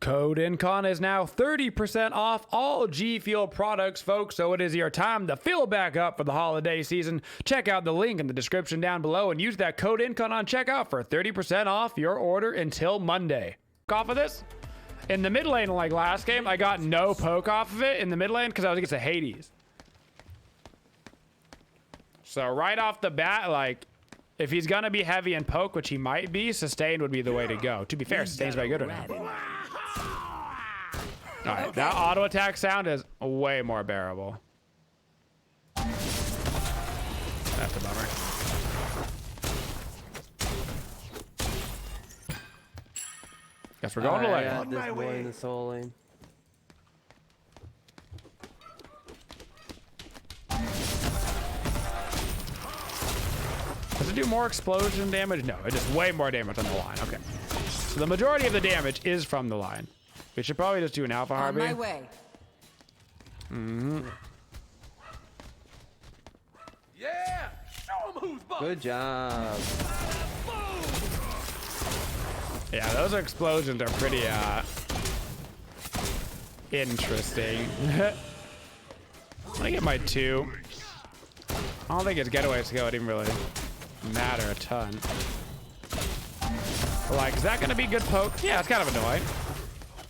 Code Incon is now 30% off all G Fuel products, folks, so it is your time to fill back up for the holiday season. Check out the link in the description down below and use that code Incon on checkout for 30% off your order until Monday. Off of this? In the mid lane, like last game, I got no poke off of it in the mid lane because I was against a Hades. So right off the bat, like, if he's gonna be heavy and poke, which he might be, sustain would be the way to go. To be fair, sustain's very good right now. All right, that auto attack sound is way more bearable. That's a bummer. Guess we're going to lane. On my way. In the soul lane. Does it do more explosion damage? No, it does way more damage on the line. Okay. So the majority of the damage is from the line. We should probably just do an alpha harvey. On my way. Yeah! Show 'em who's boss! Good job. Yeah, those explosions are pretty interesting. Let me get my 2. I don't think it's getaway skill. It didn't really matter a ton. Like, is that gonna be good poke? Yeah, it's kind of annoying.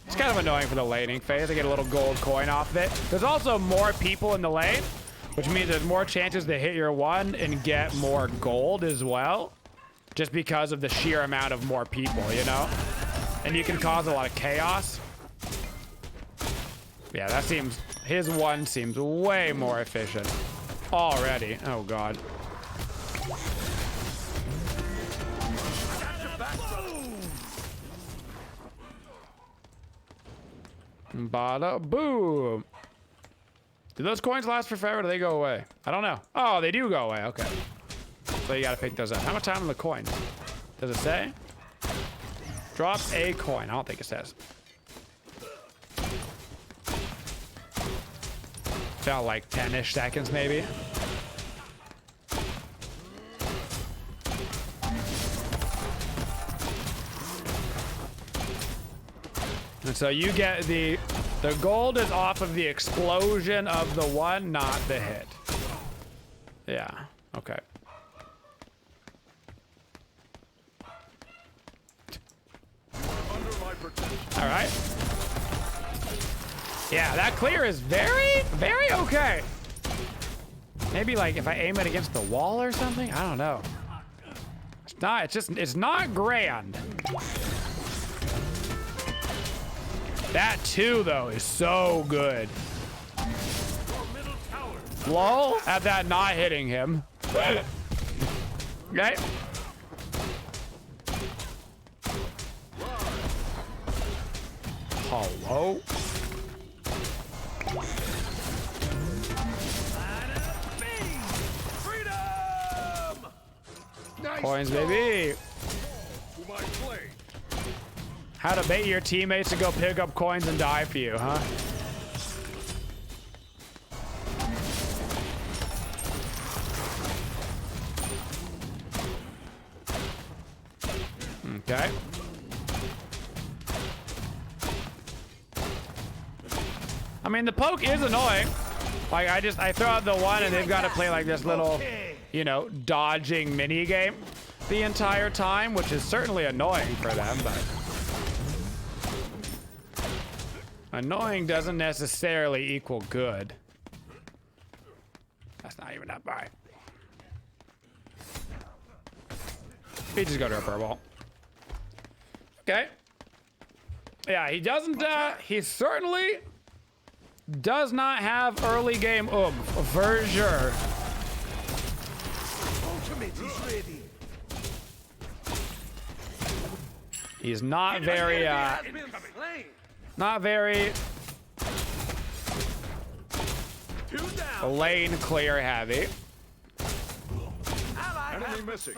It's kind of annoying for the laning phase. I get a little gold coin off of it. There's also more people in the lane, which means there's more chances to hit your 1 and get more gold as well. Just because of the sheer amount of more people, you know? And you can cause a lot of chaos. Yeah, that seems... His 1 seems way more efficient. Already. Oh, God. Bada boom. Do those coins last for forever or do they go away? I don't know. Oh, they do go away. Okay. So you gotta pick those up. How much time on the coin? Does it say? Drop a coin. I don't think it says. Felt like 10-ish seconds maybe. And so you get the gold is off of the explosion of the 1, not the hit. Yeah, okay. All right. Yeah, that clear is very, very okay. Maybe like if I aim it against the wall or something, I don't know. It's not grand. That 2 though is so good. Lol at that not hitting him. Okay. Hello. Coins, baby. How to bait your teammates to go pick up coins and die for you, huh? Okay. I mean, the poke is annoying. Like, I throw out the 1 and they've got to play like this little, you know, dodging mini game the entire time, which is certainly annoying for them, but annoying doesn't necessarily equal good. That's not even that bad. He just go to a purple. Okay. Yeah, he doesn't, he certainly does not have early game Woojer. He's not very, lane clear heavy. Enemy missing.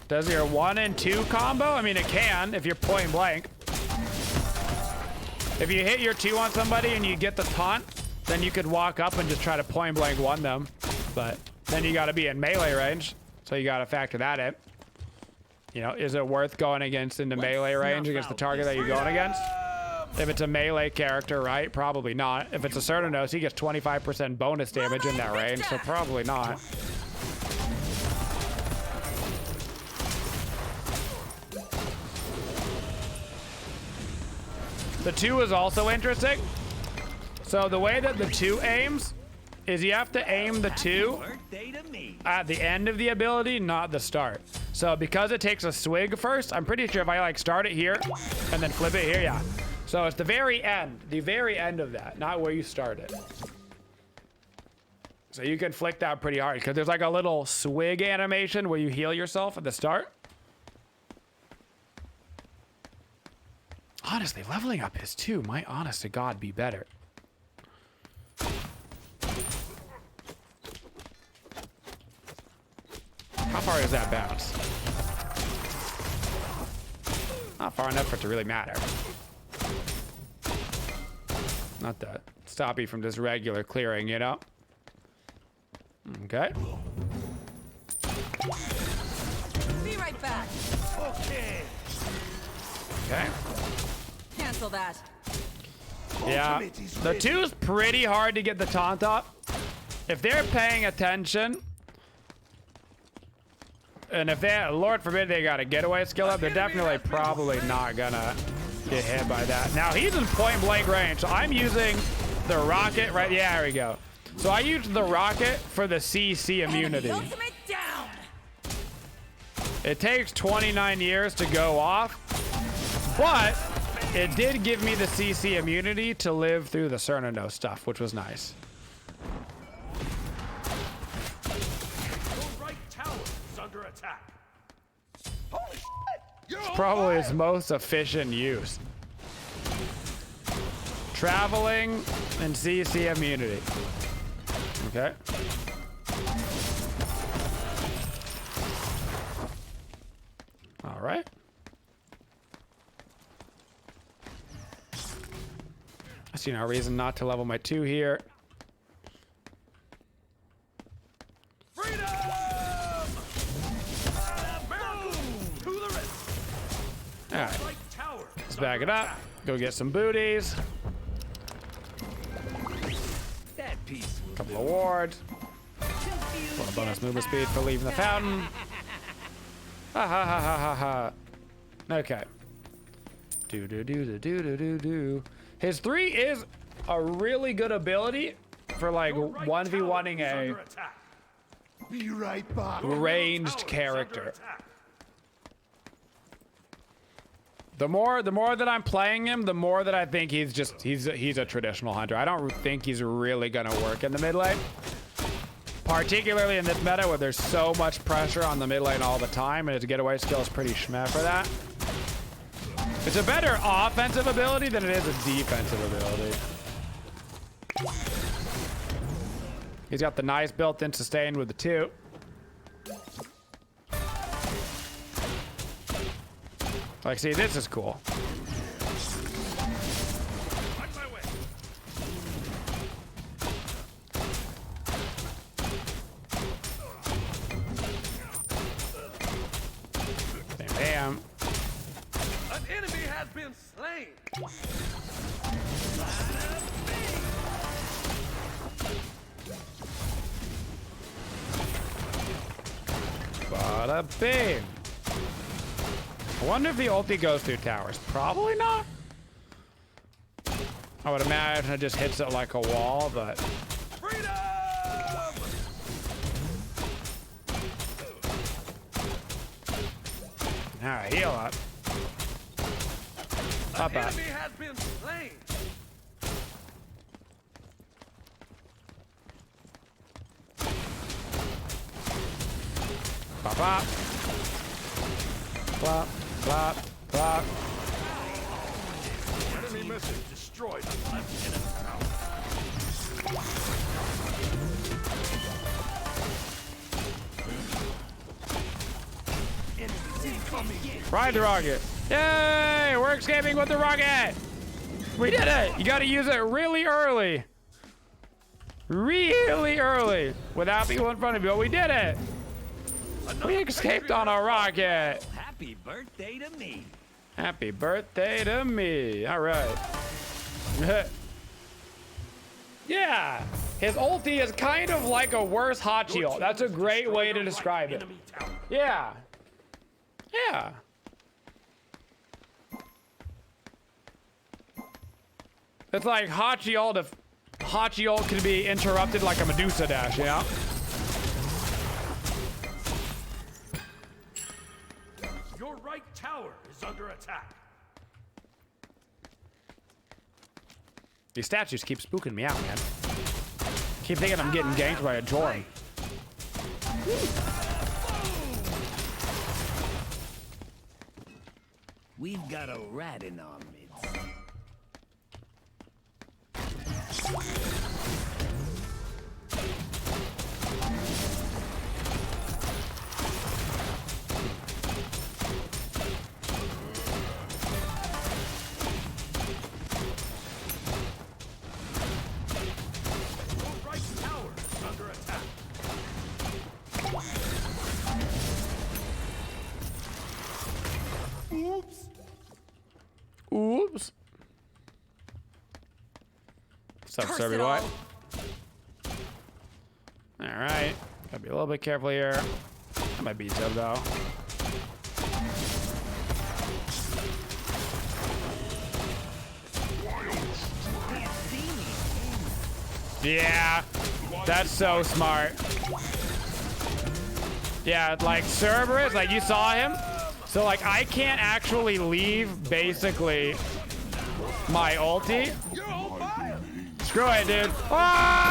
Does your 1 and 2 combo? I mean, it can if you're point blank. If you hit your 2 on somebody and you get the taunt, then you could walk up and just try to point blank one them. But then you got to be in melee range, so you got to factor that in. You know, is it worth going into melee range against the target that you're going against? If it's a melee character, right? Probably not. If it's a Cernanos, he gets 25% bonus damage in that range, so probably not. The 2 is also interesting. So the way that the 2 aims is you have to aim the 2 at the end of the ability, not the start. So because it takes a swig first, I'm pretty sure if I like start it here and then flip it here, yeah. So it's the very end of that, not where you start it. So you can flick that pretty hard because there's like a little swig animation where you heal yourself at the start. Honestly, leveling up his 2 might, honest to God, be better. How far does that bounce? Not far enough for it to really matter. Not to stop you from just regular clearing, you know? Okay. Be right back. Okay. Okay. Cancel that. Yeah. The 2's pretty hard to get the taunt up. If they're paying attention, and if they, Lord forbid, they got a getaway skill up, they're definitely probably not gonna get hit by that. Now he's in point blank range, so I'm using the rocket, right? Yeah, there we go. So I used the rocket for the CC immunity. Ultimate down. It takes 29 years to go off, but it did give me the CC immunity to live through the Cernanos stuff, which was nice. Your right tower is under attack. Holy shit! You're It's on probably fire. its most efficient use. Traveling and CC immunity. Okay. All right. I see no reason not to level my 2 here. Freedom! Boom! To the wrist. All right. Right tower. Let's back it up. Go get some booties. That piece. Couple of wards. Little bonus movement speed for leaving the fountain. Ha ha ha ha ha ha. Okay. Do do do do do do do do. His 3 is a really good ability for like 1v1ing a Be right back. ranged character. The more that I'm playing him, the more that I think he's a traditional hunter. I don't think he's really gonna work in the mid lane. Particularly in this meta where there's so much pressure on the mid lane all the time, and his getaway skill is pretty schmeh for that. It's a better offensive ability than it is a defensive ability. He's got the nice built-in sustain with the 2. Like, see, this is cool. On my way. Bam, bam. An enemy has been slain. Bada bing. I wonder if the ulti goes through towers. Probably not. I would imagine it just hits it like a wall, but Freedom! all right, heal up. Pop An up. enemy has been slain. Pop up. Plop, plop, plop. Enemy missing. Destroyed the left enemy tower. Enemies incoming. Ride the rocket. Yay! We're escaping with the rocket. We did it. You got to use it really early. really early without people in front of you. But we did it. We escaped on a rocket. Happy birthday to me. Happy birthday to me. All right. Yeah. His ulti is kind of like a worse Hachi ult. That's a great way to describe it. Yeah. Yeah. It's like Hachi ult if Hachi ult could be interrupted like a Medusa dash, yeah? Your right tower is under attack. These statues keep spooking me out, man. Keep thinking I'm getting ganked by a Joran. We've got a rat in our midst. Your right tower is under attack. Oops. Oops. What's up, Curse Serby it boy? all. Alright. Gotta be a little bit careful here. That might beat Zeb though. Yeah. That's so smart. Yeah, like Cerberus, like you saw him. So like I can't actually leave basically my ulti. You're on fire. Screw it, dude. Ah!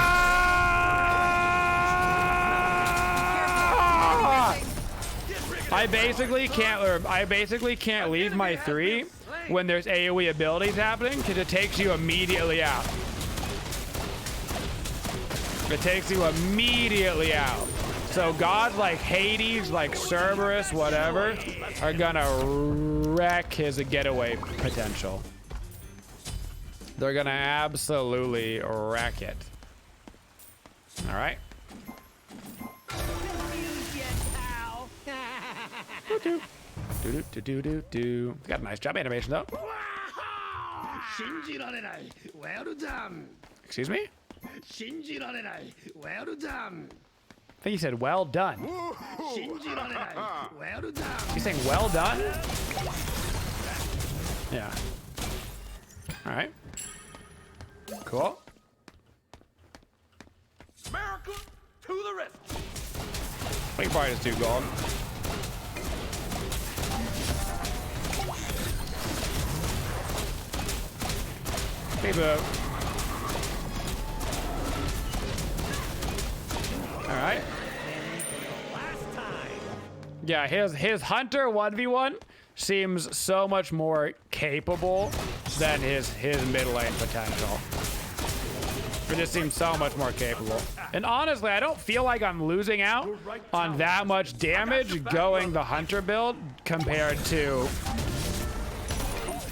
I basically can't leave my 3 when there's AoE abilities happening because it takes you immediately out. It takes you immediately out. So gods like Hades, like Cerberus, whatever, are gonna wreck his getaway potential. They're gonna absolutely wreck it. All right. Do. Got a nice job animation though. Well done. Excuse me? Well done. I think you said well done. Well done. You saying well done? Yeah. All right. Cool. America to the rescue. We can probably just do gold. Hey, boo. All right. Yeah, his Hunter 1v1 seems so much more capable than his mid lane potential. It just seems so much more capable. And honestly, I don't feel like I'm losing out on that much damage going the Hunter build compared to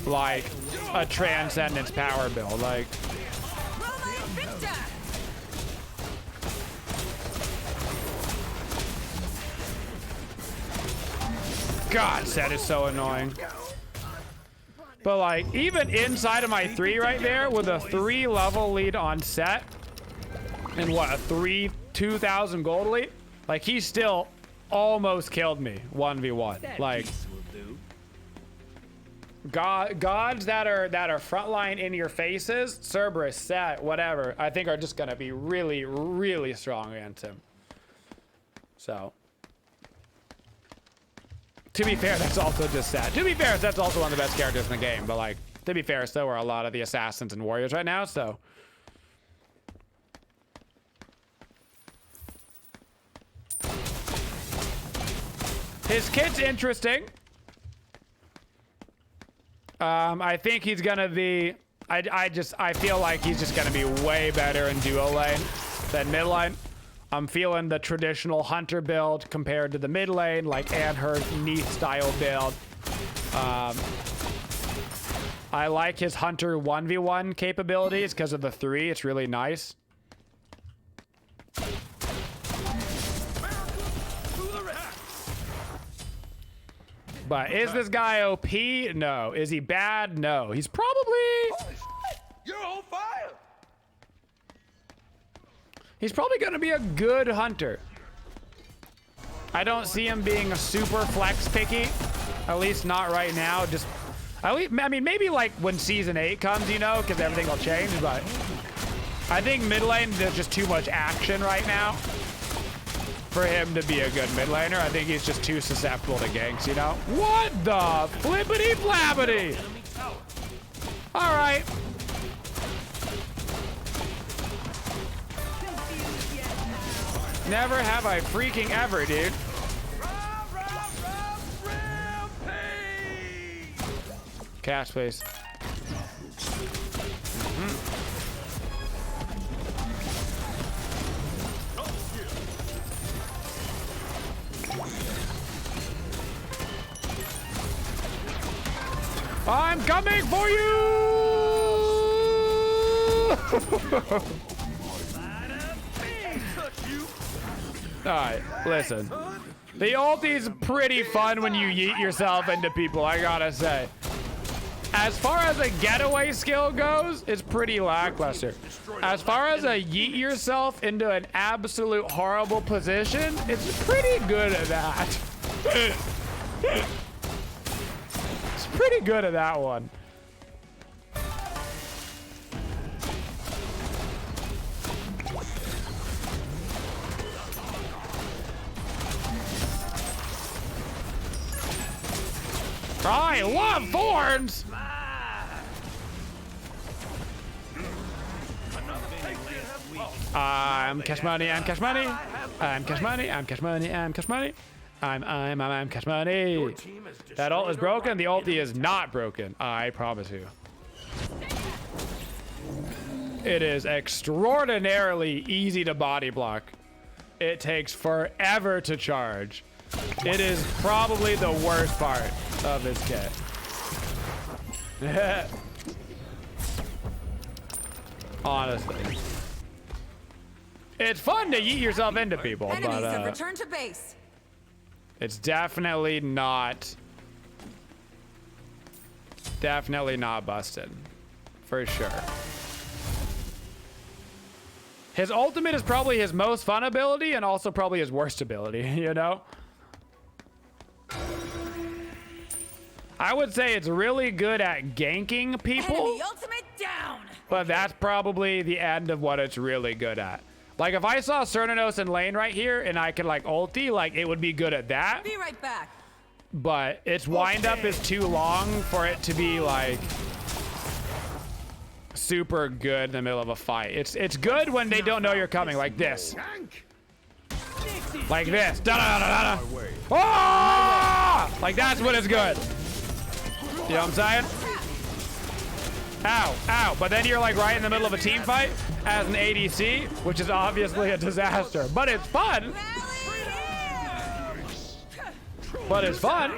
like a Transcendence power build. Like, God, Set is so annoying. But like, even inside of my 3 right there, with a 3 level lead on Set, and what, a 2,000 gold lead? Like, he still almost killed me 1v1. Like, gods that are frontline in your faces, Cerberus, Set, whatever, I think are just gonna be really, really strong against him. So. To be fair, that's also just Set. To be fair, Set's also one of the best characters in the game, but like, to be fair, so are a lot of the assassins and warriors right now, so. His kit's interesting. I think he's gonna be, I feel like he's just gonna be way better in duo lane than mid lane. I'm feeling the traditional Hunter build compared to the mid lane, like Anhurt Neath style build. I like his Hunter 1v1 capabilities because of the 3. It's really nice. But is this guy OP? No. Is he bad? No. He's probably... Holy shit! You're on fire! He's probably going to be a good hunter. I don't see him being a super flex picky. At least not right now. Just... I mean, maybe like when Season 8 comes, you know, because everything will change, but... I think mid lane, there's just too much action right now for him to be a good mid laner. I think he's just too susceptible to ganks, you know? What the flippity flappity? All right. Never have I freaking ever, dude. Cash, please. I'm coming for you! Alright, listen. The ulti's pretty fun when you yeet yourself into people, I gotta say. As far as a getaway skill goes, it's pretty lackluster. As far as a yeet yourself into an absolute horrible position, it's pretty good at that. It's pretty good at that one. I love thorns! I'm cash money, I'm cash money. I'm cash money, I'm cash money, I'm cash money. I'm cash money. That ult is broken, the ulti is not broken. I promise you. It is extraordinarily easy to body block. It takes forever to charge. It is probably the worst part of this kit. Honestly. It's fun to yeet yourself into people, Enemies have but returned to base. it's definitely not busted. For sure. His ultimate is probably his most fun ability and also probably his worst ability, you know? I would say it's really good at ganking people, Enemy ultimate down. but that's probably the end of what it's really good at. Like, if I saw Cernanos in lane right here and I could, like, ulti, like, it would be good at that. Be right back. But its wind-up is too long for it to be, like, super good in the middle of a fight. It's good when they don't know you're coming, like this. Like this. Da-da-da-da-da. Ah! Like, that's when it's good. You know what I'm saying? Ow, ow. But then you're, like, right in the middle of a team fight as an ADC, which is obviously a disaster. But it's fun. But it's fun.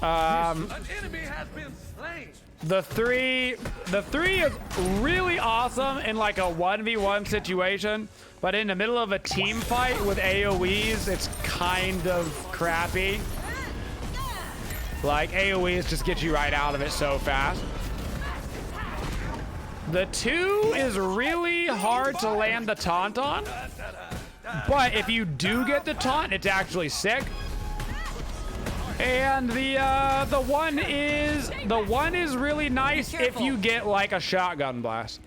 An enemy has been slain. The three is really awesome in like a 1v1 situation, but in the middle of a team fight with AoEs, it's kind of crappy. Like, AoEs just get you right out of it so fast. The 2 is really hard to land the taunt on, but if you do get the taunt, it's actually sick. And the one is really nice if you get like a shotgun blast.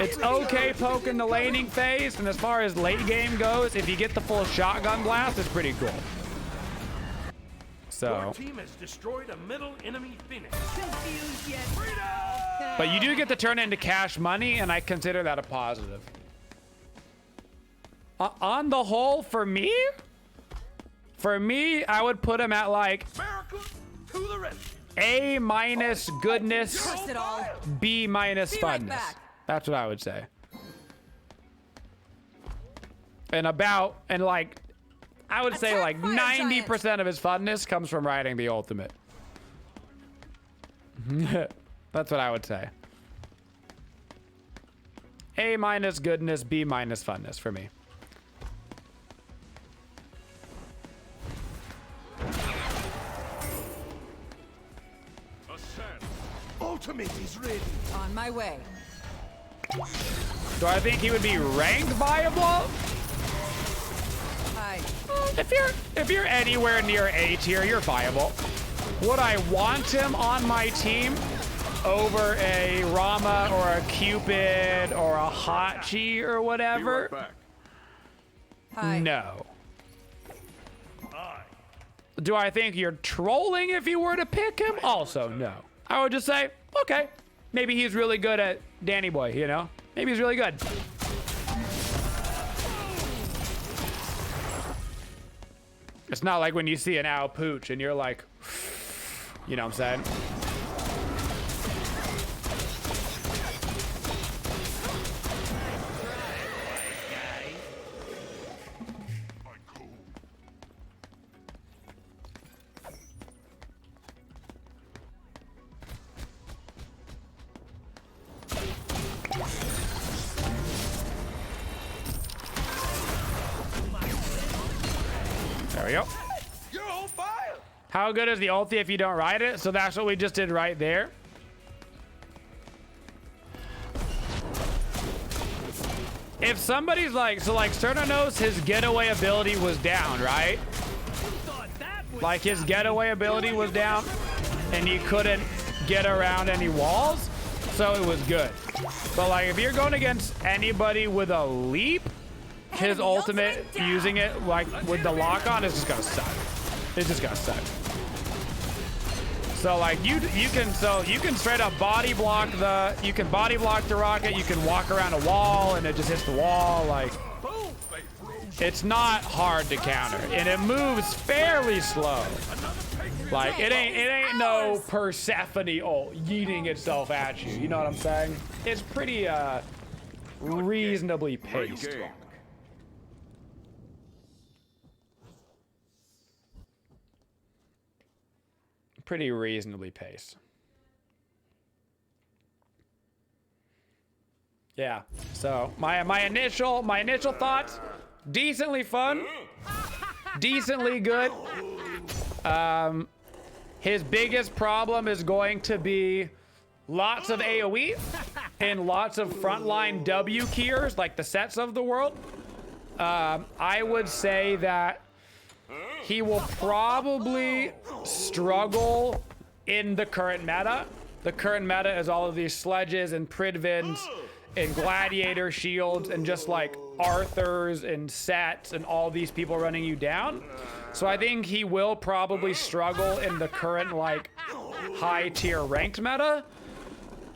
It's okay poking the laning phase, and as far as late game goes, if you get the full shotgun blast, it's pretty cool. Your So, team has destroyed a middle enemy Phoenix. but you do get to turn it into cash money, and I consider that a positive. On the whole, for me, I would put him at like Miracle to the rescue. A- goodness, Trust it all. B- Be right funness. back. That's what I would say. And like, I would say Attack like fire 90% of his funness comes from riding the ultimate. That's what I would say. A- goodness, B- funness for me. ultimate is ready. On my way. Do I think he would be ranked viable? Hi. If you're anywhere near A tier, you're viable. Would I want him on my team over a Rama or a Cupid or a Hachi or whatever? Hi. No. Do I think you're trolling if you were to pick him? Also, no. I would just say, okay, maybe he's really good at Danny Boy, you know? Maybe he's really good. It's not like when you see an owl pooch and you're like, you know what I'm saying? There we go. You're on fire. How good is the ulti if you don't ride it? So that's what we just did right there. If somebody's like, so like Cerner knows his getaway ability was down, right? Like his getaway ability was down and he couldn't get around any walls, so it was good. But like if you're going against anybody with a leap, his ultimate using it like with the lock on is just gonna suck. It's just gonna suck. So like you can straight up body block the rocket, you can walk around a wall and it just hits the wall. Like it's not hard to counter and it moves fairly slow. Like it ain't no Persephone ult yeeting itself at you. You know what I'm saying? It's pretty reasonably paced. Pretty reasonably paced. Yeah. So my initial thoughts, decently fun, decently good. His biggest problem is going to be lots of AoE and lots of frontline W keyers like the sets of the world. I would say that he will probably struggle in the current meta. The current meta is all of these sledges and Pridvins and gladiator shields and just like Arthurs and sets and all these people running you down. So I think he will probably struggle in the current like high tier ranked meta.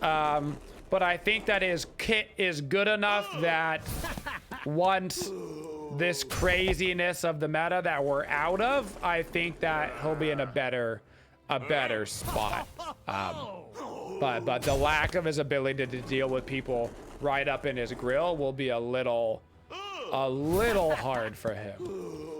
But I think that his kit is good enough that once this craziness of the meta that we're out of, I think that he'll be in a better spot. But the lack of his ability to deal with people right up in his grill will be a little hard for him.